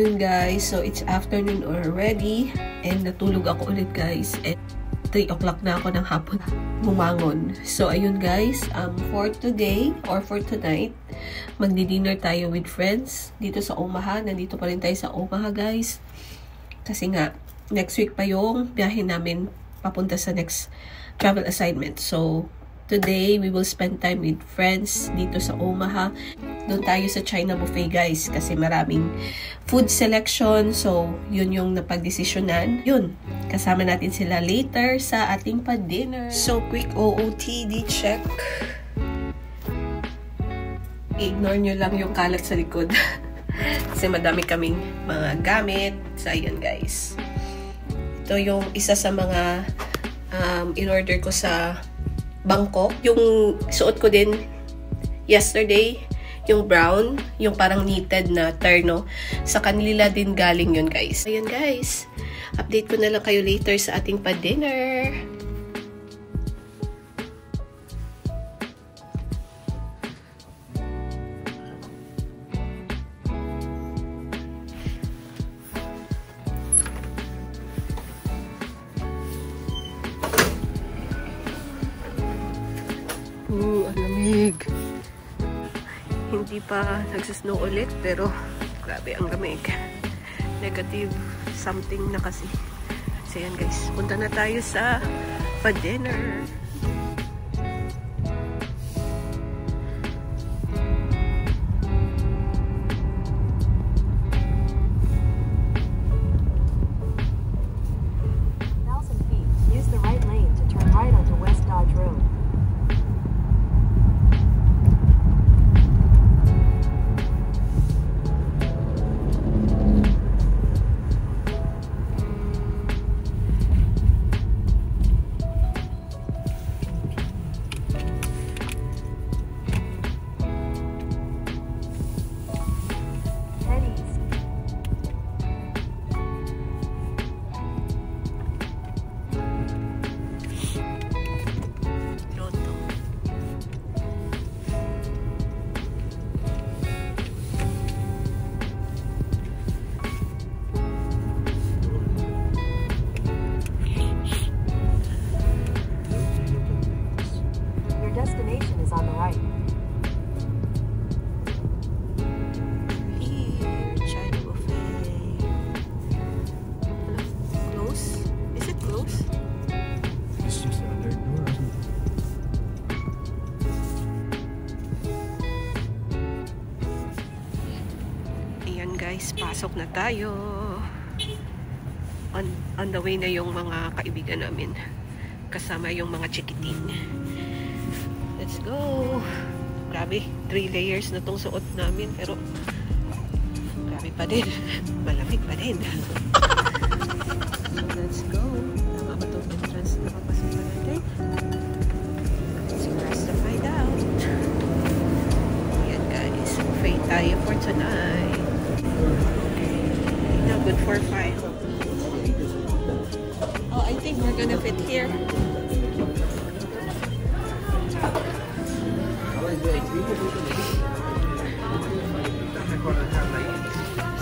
afternoon guys. So it's afternoon already and natulog ako ulit guys. And 3 o'clock na ako ng hapon bumangon. So ayun guys, for today or for tonight, magdi-dinner tayo with friends dito sa Omaha. Nandito pa rin tayo sa Omaha guys. Kasi nga, next week pa yung biyahe namin papunta sa next travel assignment. So today, we will spend time with friends dito sa Omaha. Doon tayo sa China buffet guys kasi maraming food selection. So, yun yung napag-desisyonan. Yun, kasama natin sila later sa ating pa-dinner. So, quick OOTD check. I-ignore nyo lang yung kalat sa likod. Kasi madami kaming mga gamit. So, ayan guys. Ito yung isa sa mga in-order ko sa Bangkok. Yung suot ko din yesterday, yung brown, yung parang knitted na terno. Sa kanila din galing yun guys. Ayan guys, update ko na lang kayo later sa ating pa-dinner. Ang lamig. Hindi pa nagsasnow ulit, pero grabe ang lamig. Negative something na kasi. So yan guys, punta na tayo sa pa-dinner. Use the right lane to turn right onto West Dodge Road. Destination is on the right. Here, China buffet. Close? Is it close? It's just the other door, isn't it? Ayan guys, pasok na tayo. On the way na yung mga kaibigan namin. Kasama yung mga chikiting. Let's go! Grabe, 3 layers na tong suot namin, pero grabe pa din. Malamig pa din. So, let's go. Tama ba itong entrance na papasok na natin? Let's press to find out. Ayan guys, buffet tayo for tonight. Now, good for 5. Oh, I think we're gonna fit here.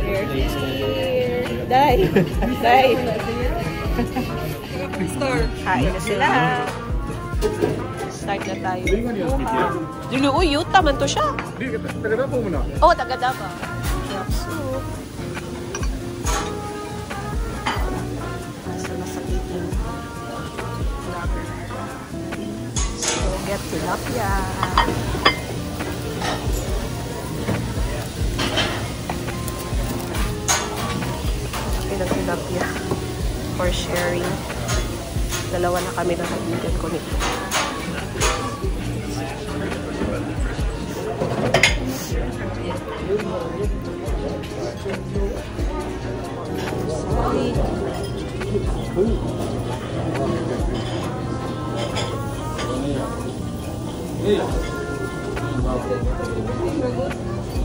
Here. Day. Store. Kain na sila. Start na tayo. Dilo, uy, yuta man to siya. Taga-Davao mo na? Oh, taga-Davao. Soup. Asa na sa kitchen. So, get tilapia. Tilapia for sharing. Dalawa na kami na kaibigan ko nito. Sorry.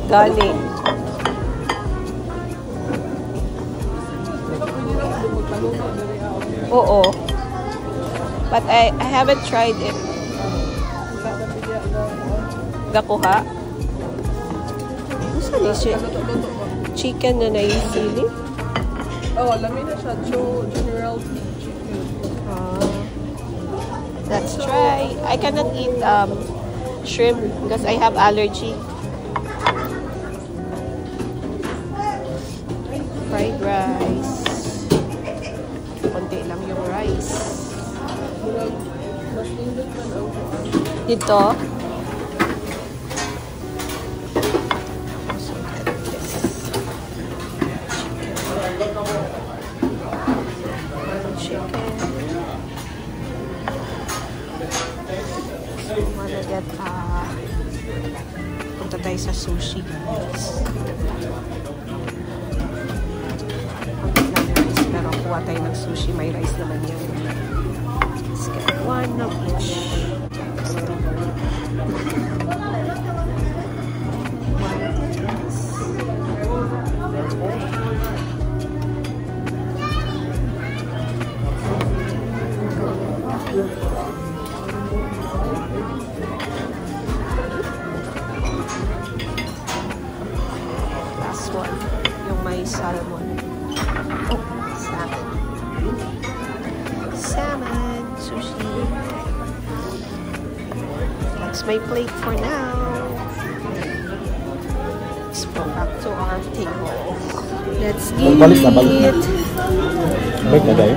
Gani. Oo. But I haven't tried it. Gakuha? Saan ni siya? chicken na naisili. Oh, alam na siya. General chicken. Let's try. I cannot eat shrimp because I have allergy. Fried rice. Konti lang yung rice. Dito. Punta tayo sa sushi, guys. Pero kuha tayo ng sushi. May rice naman yan. Let's get one of each. Last one. Yung may salmon. Oh, salmon. Salmon. Sushi. That's my plate for now. Let's go back to our table. Let's eat. Balik na. Balik na tayo.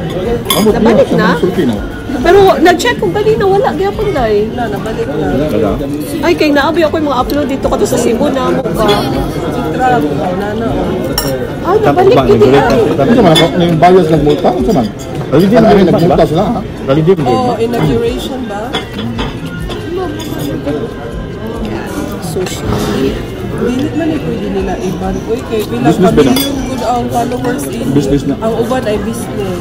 Nabalik na? Filipino. Pero nag-check kung kanina wala. Gyapon dahil. Nabalik na. Wala. Ay, kay naabi ako yung mga upload dito ka sa Cebu na mo ka. Ay, nabalik yun din ay. Tapi sa mga yung bias nagmulta, ano man? Nagmulta sila, ha? Oh, inauguration ba? Sushi. Hindi man pwede nila iban. Uy, kay bilang Business ba na? kami yung good ang followers in. Business na. Ang uban ay business.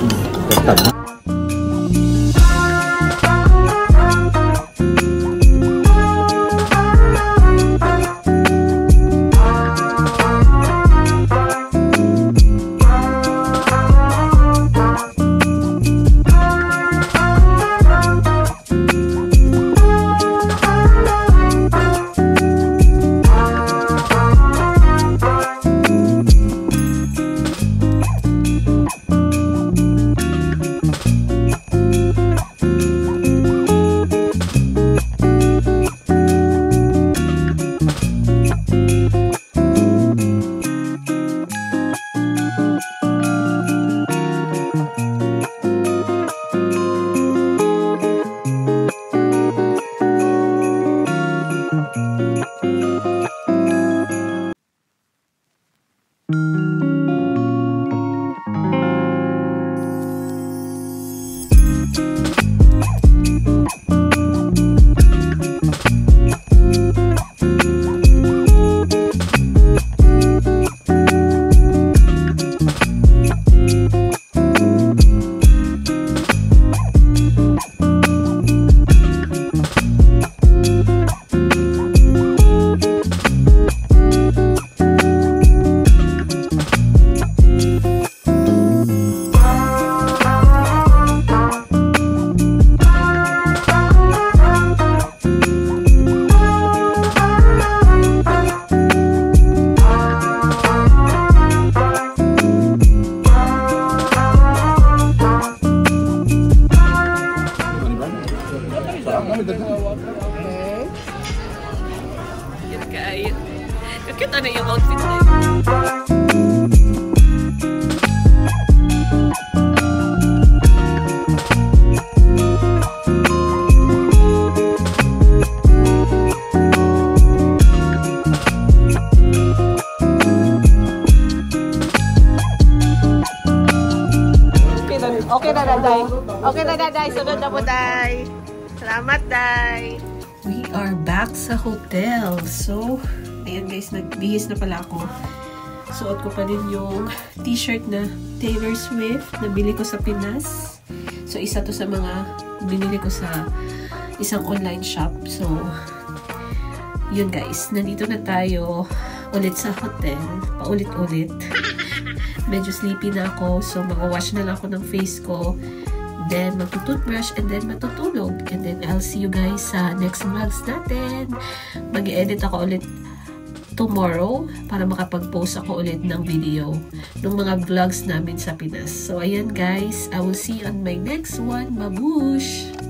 Kakita na yung outfit na yun. Okay na, Daday. Okay na, Daday. Sunod na po, Day. Salamat, Day. We are back sa hotel. So, ayan guys, nagbihis na pala ako. Suot ko pa din yung t-shirt na Taylor Swift na bili ko sa Pinas. So, isa to sa mga binili ko sa isang online shop. So, yun guys. Nandito na tayo ulit sa hotel. Paulit-ulit. Medyo sleepy na ako. So, mag-wash na lang ako ng face ko. Then, magtutoothbrush and then matutulog. And then, I'll see you guys sa next vlogs natin. Mag-edit ako ulit tomorrow para makapag-post ako ulit ng video ng mga vlogs namin sa Pinas. So, ayan guys. I will see you on my next one. Babush!